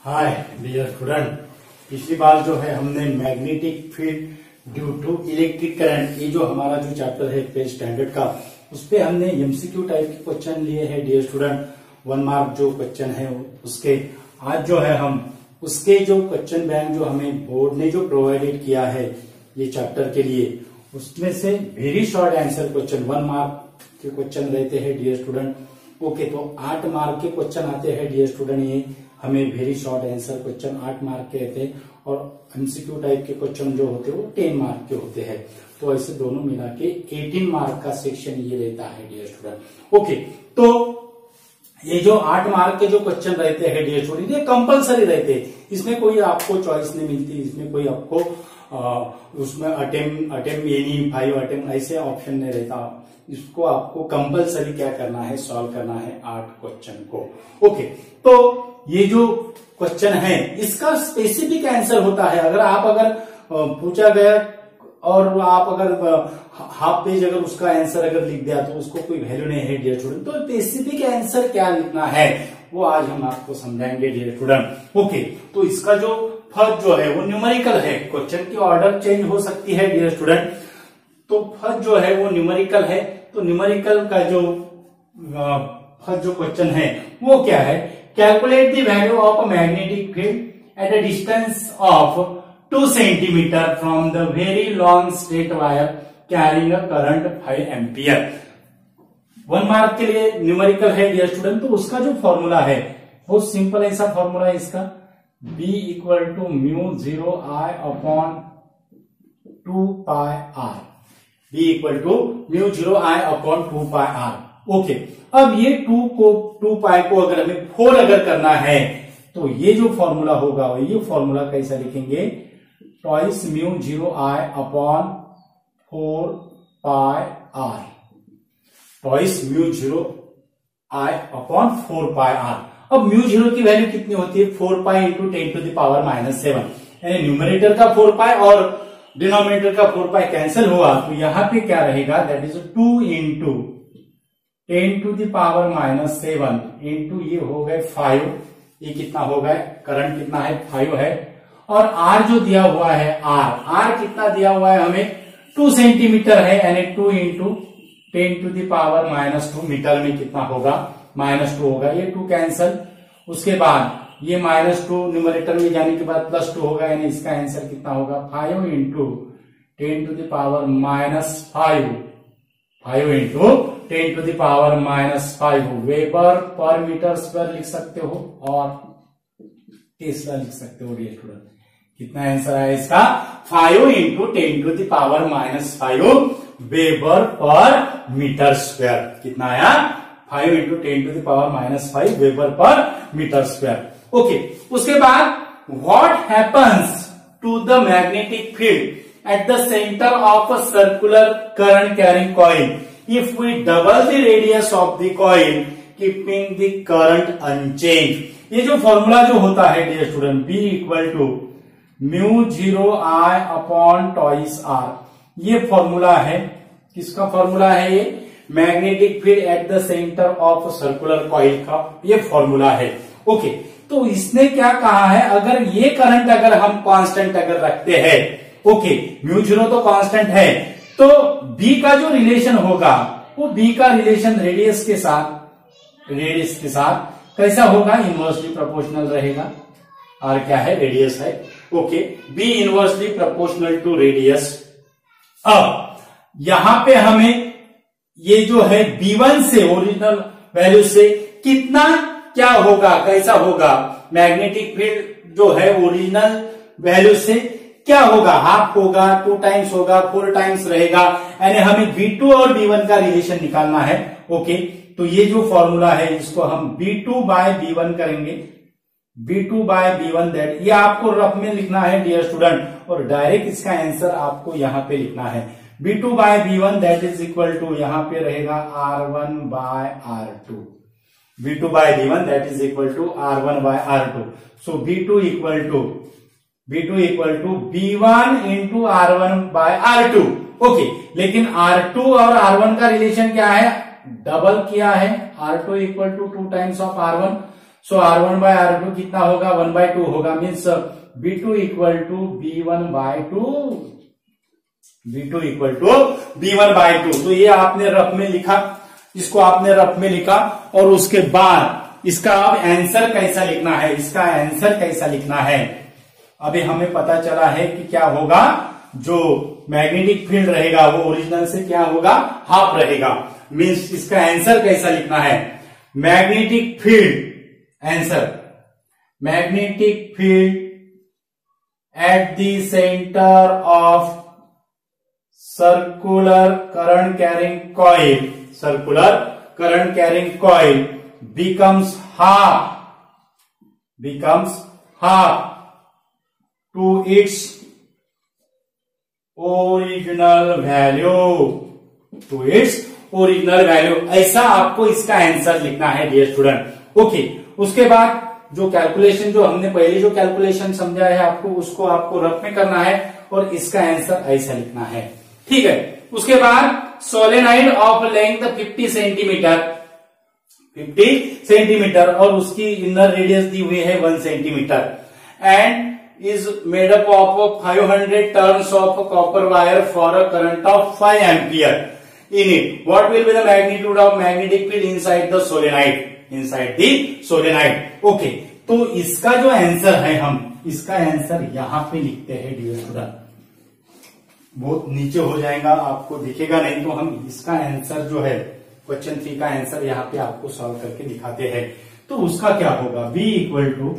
Hi dear student, पिछली बार जो है हमने magnetic field due to electric current, ये जो हमारा जो चैप्टर है पेज स्टैंडर्ड का, उस पे हमने एमसीक्यू टाइप के क्वेश्चन लिए हैं डियर स्टूडेंट। 1 मार्क जो क्वेश्चन है उसके आज जो है हम उसके जो क्वेश्चन बैंक जो हमें बोर्ड ने जो प्रोवाइडेड किया है ये चैप्टर के लिए, उसमें से very short answer question 1 mark के क्वेश्चन रहते हैं डियर स्टूडेंट। ओके, तो 8 मार्क के क्वेश्चन आते हैं डियर स्टूडेंट। ये हमें very short answer question 8 mark के रहते हैं और एमसीक्यू टाइप के क्वेश्चन जो होते हैं वो 10 मार्क के होते हैं। तो ऐसे दोनों मिला के 18 मार्क का सेक्शन ये रहता है डियर स्टूडेंट। ओके, तो ये जो 8 मार्क के जो क्वेश्चन रहते हैं डियर स्टूडेंट, ये कंपलसरी रहते हैं, इसमें कोई आपको चॉइस नहीं मिलती, इसमें कोई आपको उसमें अटेम्प्ट एनी 5 अटेम्प्ट ऐसे ऑप्शन नहीं रहता। इसको आपको कंपलसरी क्या करना है, सॉल्व करना है 8 क्वेश्चन को। ओके, तो ये जो क्वेश्चन है इसका स्पेसिफिक आंसर होता है। अगर पूछा गया और आप अगर हाफ पेज अगर उसका आंसर अगर लिख दिया तो उसको कोई वैल्यू नहीं है डियर स्टूडेंट। तो स्पेसिफिक आंसर क्या लिखना है वो आज हम आपको समझाएंगे डियर स्टूडेंट। ओके, तो इसका जो फर्स्ट जो है वो न्यूमेरिकल है, क्वेश्चन की ऑर्डर चेंज हो सकती है डियर स्टूडेंट। तो फर्स्ट जो है वो न्यूमेरिकल है। तो न्यूमेरिकल का जो फर्स्ट जो क्वेश्चन है वो क्या है, calculate the value of a magnetic field at a distance of 2 centimetre from the very long straight wire carrying a current 5 ampere. 1 mark के लिए न्यूमेरिकल है डियर स्टूडेंट। तो उसका जो फॉर्मूला है बहुत सिंपल ऐसा फॉर्मूला है इसका, B equal to mu 0 I upon 2 pi R। B equal to mu 0 I upon 2 pi R। Okay, अब ये 2 पाई को अगर हमें 4 अगर करना है तो ये जो फॉर्मूला होगा ये फॉर्मूला कैसा लिखेंगे, twice mu 0 I upon 4 pi R, twice mu 0 I upon 4 pi R। अब म्यू 0 की वैल्यू कितनी होती है, 4 pi into 10 to the power -7, यानी न्यूमरेटर का 4 पाई और डिनोमिनेटर का 4 पाई कैंसिल हुआ तो यहां पे क्या रहेगा, that is 2 into 10 to the power -7 into ये हो गए 5। ये कितना हो गए, करंट कितना है 5 है, और R जो दिया हुआ है R कितना दिया हुआ है हमें 2 सेंटीमीटर है, यानी 2 into 10 to the power -2 metre में कितना होगा, -2 होगा। ये 2 कैंसल, उसके बाद ये -2 न्यूमरेटर में जाने के बाद +2 होगा, यानी इसका आंसर कितना होगा 5 into 10 to the power -5, 5 into 10 to the power -5 weber पर मीटर स्क्वायर लिख सकते हो और टेस्ला लिख सकते हो डियर स्टूडेंट। कितना आंसर आया इसका, 5 into 10 to the power -5 weber पर मीटर स्क्वायर। कितना आया, 5 into 10 to the power -5 weber पर मीटर स्क्वायर। ओके, उसके बाद what happens to the magnetic field at the centre of a circular current carrying coil if we double the radius of the coil keeping the current unchanged. ये जो formula जो होता है dear student, B equal to mu 0 I upon twice R, ये formula है, किसका formula है, ये magnetic field at the centre of circular coil का ये फॉर्मूला है। ओके, तो इसने क्या कहा है, अगर ये करंट अगर हम कांस्टेंट अगर रखते हैं, ओके म्यू 0 तो कांस्टेंट है, तो B का जो रिलेशन होगा वो B का रिलेशन रेडियस के साथ कैसा होगा, इनवर्सली प्रोपोर्शनल रहेगा। और क्या है, रेडियस है। Okay, B inversely proportional to radius. अब यहां पे हमें ये जो है B1 से ओरिजिनल वैल्यू से कितना क्या होगा, कैसा होगा, मैग्नेटिक फील्ड जो है ओरिजिनल वैल्यू से क्या होगा, हाफ होगा, 2 टाइम्स होगा, 4 टाइम्स रहेगा, यानी हमें B2 और B1 का रिलेशन निकालना है। ओके, तो ये जो फॉर्मूला है इसको हम B2 बाय B1 करेंगे, B2 बाय B1 दैट, ये आपको रफ में लिखना है डियर स्टूडेंट, और डायरेक्ट इसका आंसर आपको यहां पे लिखना है। B2 by B1 that is equal to यहां पे रहेगा R1 by R2, B2 by B1 that is equal to R1 by R2। So B2 equal to B1 into R1 by R2। Okay, लेकिन R2 और R1 का relation क्या है, double किया है, R2 equal to 2 times of R1, so R1/R2 कितना होगा 1/2 होगा, means B2 equal to B1/2, B2 equal to B1/2। तो ये आपने रफ में लिखा, इसको आपने रफ में लिखा, और उसके बाद इसका अब आंसर कैसा लिखना है, इसका आंसर कैसा लिखना है। अभी हमें पता चला है कि क्या होगा, जो मैग्नेटिक फील्ड रहेगा वो ओरिजिनल से क्या होगा, हाफ रहेगा। मीन्स इसका आंसर कैसा लिखना है, magnetic field, answer magnetic field at the centre of circular current carrying coil, circular current carrying coil becomes half to its original value, to its original value। ऐसा आपको इसका आंसर लिखना है डियर स्टूडेंट। ओके, उसके बाद जो calculation, जो हमने पहले जो कैलकुलेशन समझा है आपको, उसको आपको रफ में करना है और इसका आंसर ऐसा लिखना है, ठीक है। उसके बाद solenoid of length 50 centimetre, 50 centimetre, और उसकी इनर रेडियस दी हुई है 1 centimetre, and is made up of 500 turns of copper wire for a current of 5 ampere in it. What will be the magnitude of magnetic field inside the solenoid, inside the solenoid. Okay, तो इसका जो answer है, हम इसका answer यहां पे लिखते हैं डियर स्टूडेंट। बहुत नीचे हो जाएगा, आपको दिखेगा नहीं, तो हम इसका आंसर जो है क्वेश्चन 3 का आंसर यहाँ पे आपको सॉल्व करके दिखाते हैं। तो उसका क्या होगा, B इक्वल टू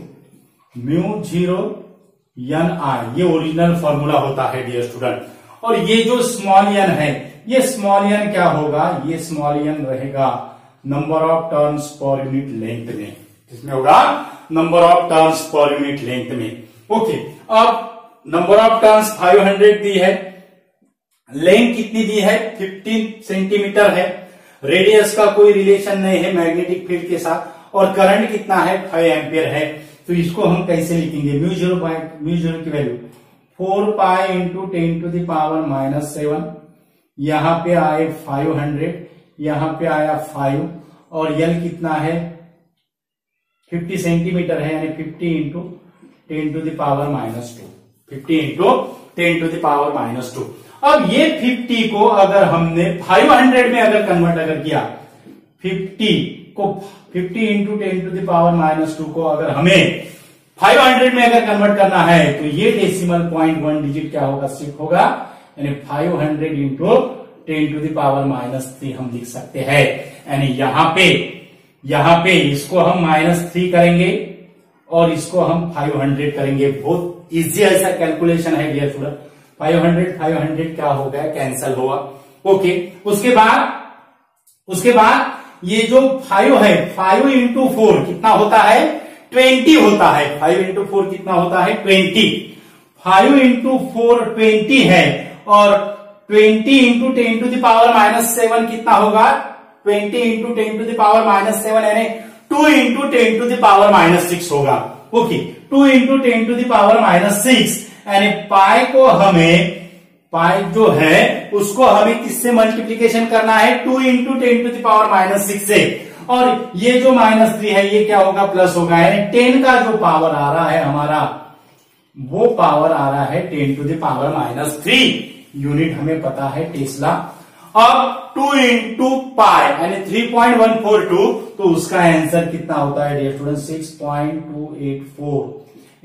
μ0NI, ये ओरिजिनल फॉर्मूला होता है डियर स्टूडेंट। और ये जो स्मॉल n है, ये स्मॉल n क्या होगा, ये स्मॉल n रहेगा number of turns per unit length में, किसमें होगा, number of turns per unit length में। ओके, अब नंबर ऑफ टर्न्स 500 दी है, लेंथ कितनी दी है 15 सेंटीमीटर है, रेडियस का कोई रिलेशन नहीं है मैग्नेटिक फील्ड के साथ, और करंट कितना है 5 एम्पियर है। तो इसको हम कैसे लिखेंगे, म्यू0 की value 4 pi into 10 to the power -7, यहां पे आए 500, यहां पे आया 5, और यल कितना है 50 सेंटीमीटर है, यानी 50 into 10 to the power -2, 50 into 10 to the power -2। अब ये 50 को अगर हमने 500 में अगर कन्वर्ट अगर किया, 50 इंटू 10 टू द पावर -2 को अगर हमें 500 में अगर कन्वर्ट करना है, तो ये डेसिमल पॉइंट 1 डिजिट क्या होगा, शिफ्ट होगा, यानी 500 इंटू 10 टू द पावर -3 हम लिख सकते हैं। यानी यहां पे इसको हम -3 करेंगे और इसको हम 500 करेंगे। बहुत इजी ऐसा कैलकुलेशन है डियर स्टूडेंट। 500 क्या हो गया, कैंसल होगा। ओके, उसके बाद ये जो 5 है, 5 इंटू 4 कितना होता है 20 होता है। 5 इंटू 4 कितना होता है 20। 5 इंटू 4 20 है, और 20 इंटू 10 टू द पावर -7 कितना होगा, 20 इंटू 10 टू द पावर -7 यानी 2 इंटू 10 टू द पावर -6 होगा। Okay, 2 into 10 to the power -6, यानी पाई को हमें, पाई जो है उसको हमें किससे मल्टीप्लीकेशन करना है, 2 इंटू 10 टू द पावर -6 से, और ये जो -3 है ये क्या होगा, प्लस होगा, यानी 10 का जो पावर आ रहा है हमारा, वो पावर आ रहा है 10 टू द पावर -3। यूनिट हमें पता है टेस्ला। अब 2 इंटू पाई यानी 3.142, तो उसका आंसर कितना होता है dear student, 6.284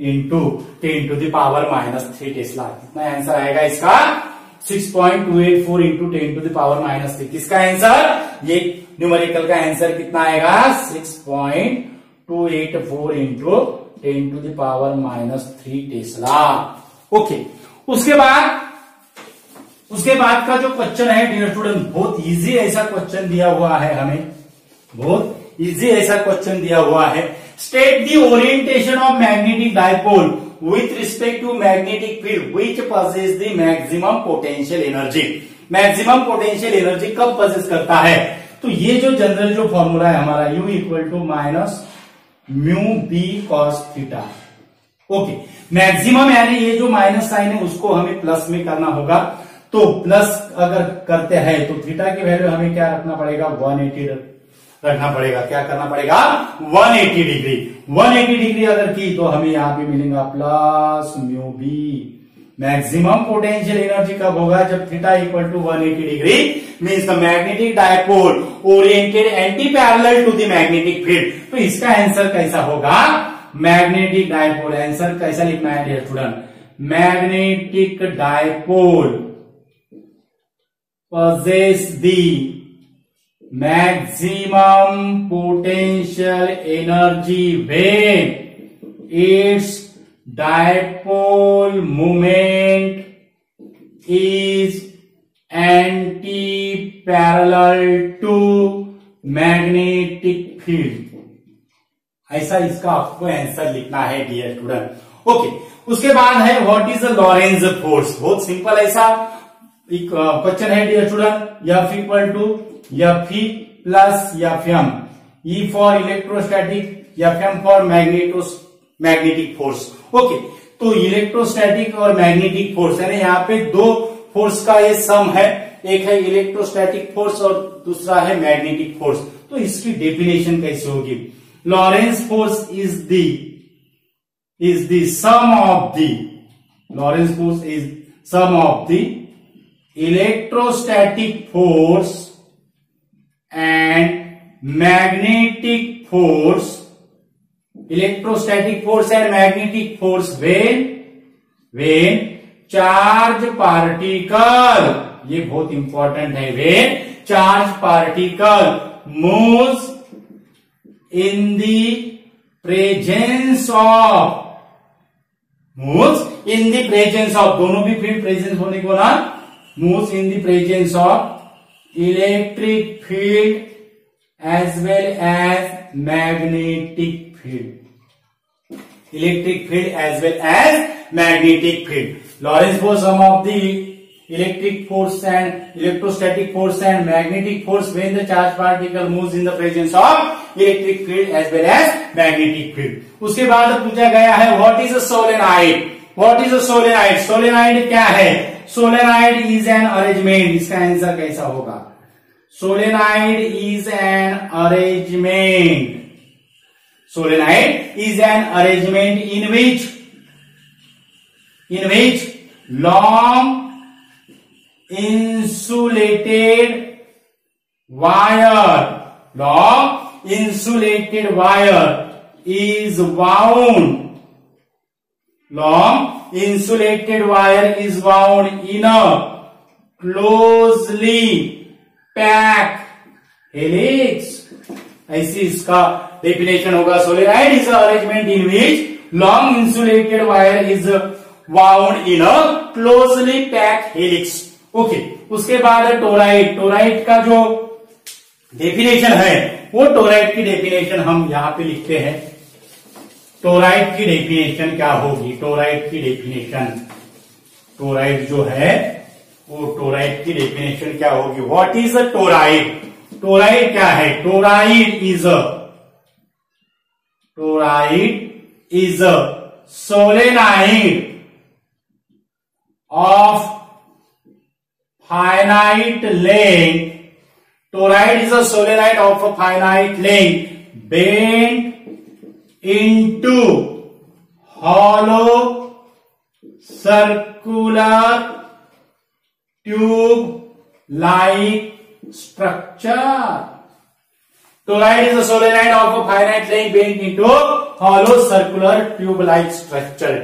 into 10 to the power -3 tesla. कितना आंसर आएगा इसका, 6.284 इंटू 10 टू द पावर -3। किसका आंसर, ये न्यूमेरिकल का आंसर कितना आएगा, 6.284 into 10 to the power -3 tesla. Okay, उसके बाद का जो क्वेश्चन है डियर स्टूडेंट, बहुत इजी ऐसा क्वेश्चन दिया हुआ है हमें, बहुत इजी ऐसा क्वेश्चन दिया हुआ है। State the orientation of magnetic dipole with respect to magnetic field which possess the maximum potential energy. Maximum potential energy कब पजेस करता है, तो ये जो जनरल जो फॉर्मूला है हमारा, U equal to -μb cos theta. Okay, maximum यानी ये जो माइनस साइन है उसको हमें प्लस में करना होगा, तो प्लस अगर करते हैं तो थीटा की वैल्यू हमें क्या रखना पड़ेगा, 180 रखना पड़ेगा। क्या करना पड़ेगा? 180 डिग्री। 180 डिग्री अगर की तो हमें यहां पे मिलेगा plus mu B. Maximum potential energy कब होगा? जब theta equal to 180 degree means the magnetic dipole oriented anti parallel to the magnetic field. तो इसका आंसर कैसा होगा? Magnetic dipole. आंसर कैसा लिखना है dear student? Magnetic dipole possess the maximum potential energy when its dipole moment is anti-parallel to magnetic field। ऐसा इसका आपको आंसर लिखना है डियर स्टूडेंट। ओके, उसके बाद है what is the Lorentz force. बहुत सिंपल ऐसा एक क्वेश्चन है dear student. F equal to F E plus F M, E for electrostatic, F M for magnetic force. Okay, तो इलेक्ट्रोस्टैटिक और मैग्नेटिक फोर्स यानी यहाँ पे दो फोर्स का ये सम है। एक है इलेक्ट्रोस्टैटिक फोर्स और दूसरा है मैग्नेटिक फोर्स। तो इसकी डेफिनेशन कैसे होगी? Lorentz force is the sum of the Lorentz force is sum of the electrostatic force and magnetic force, electrostatic force and magnetic force when charge particle, ये बहुत important है, when charge particle moves in the presence of दोनों भी field presence होने को ना, moves in the presence of electric field as well as magnetic field, electric field as well as magnetic field. Lorentz force sum of the electric force and electrostatic force and magnetic force when the charged particle moves in the presence of electric field as well as magnetic field. उसके बाद पूछा गया है what is a solenoid? What is a solenoid? solenoid क्या है? Solenoid is an arrangement. इसका answer कैसा होगा? Solenoid is an arrangement. Solenoid is an arrangement in which long insulated wire is wound. Long insulated wire is wound in a closely packed helix। ऐसी इसका definition होगा। Solenoid is arrangement in which long insulated wire is wound in a closely packed helix. Okay, उसके बाद toroid. Toroid का जो definition है वो toroid की डेफिनेशन हम यहां पे लिखते हैं। टोराइड की डेफिनेशन क्या होगी? टोराइड की डेफिनेशन, टोराइड जो है वो टोराइड की डेफिनेशन क्या होगी? What is a toroid? Toroid क्या है? Toroid is a solenoid of finite length. Toroid is a solenoid of a finite length bend into hollow circular tube like structure। Toroid is a solenoid of a finite length bent into hollow circular tube like structure।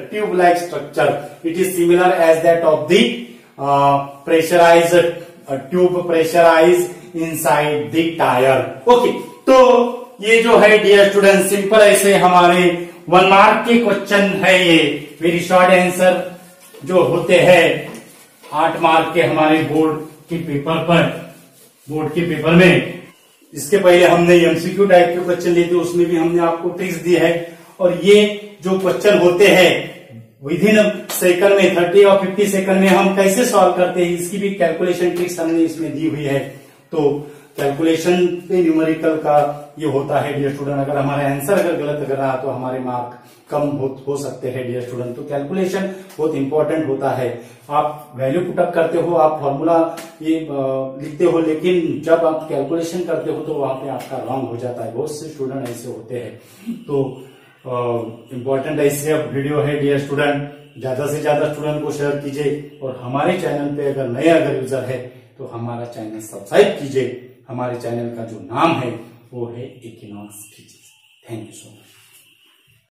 It is similar as that of the pressurized tube pressurized inside the tire। Okay, तो ये जो है dear student simple ऐसे हमारे 1 mark के question है। ये very short answer जो होते हैं 8 मार्क के हमारे बोर्ड के पेपर में। इसके पहले हमने एमसीक्यू टाइप के क्वेश्चन लिए थे, उसमें भी हमने आपको ट्रिक्स दी है। और ये जो क्वेश्चन होते हैं विद इन सेकंड में 30 और 50 सेकंड में हम कैसे सॉल्व करते हैं, इसकी भी कैलकुलेशन ट्रिक्स हमने इसमें दी हुई है। तो कैलकुलेशन पे न्यूमेरिकल का ये होता है डियर स्टूडेंट। अगर हमारा आंसर अगर गलत अगर रहा तो हमारे मार्क कम हो सकते हैं डियर स्टूडेंट। तो कैलकुलेशन बहुत इंपॉर्टेंट होता है। आप वैल्यू पुटअप करते हो, आप फॉर्मूला ये लिखते हो, लेकिन जब आप कैलकुलेशन करते हो तो वहां पे आपका रॉन्ग हो जाता है। बहुत से स्टूडेंट ऐसे होते हैं। तो इम्पोर्टेंट ऐसे अब वीडियो है डियर स्टूडेंट, ज्यादा से ज्यादा स्टूडेंट को शेयर कीजिए। और हमारे चैनल पे अगर नए अगर यूजर है तो हमारा चैनल सब्सक्राइब कीजिए। हमारे चैनल का जो नाम है वो है equinox physics. Thank you so much.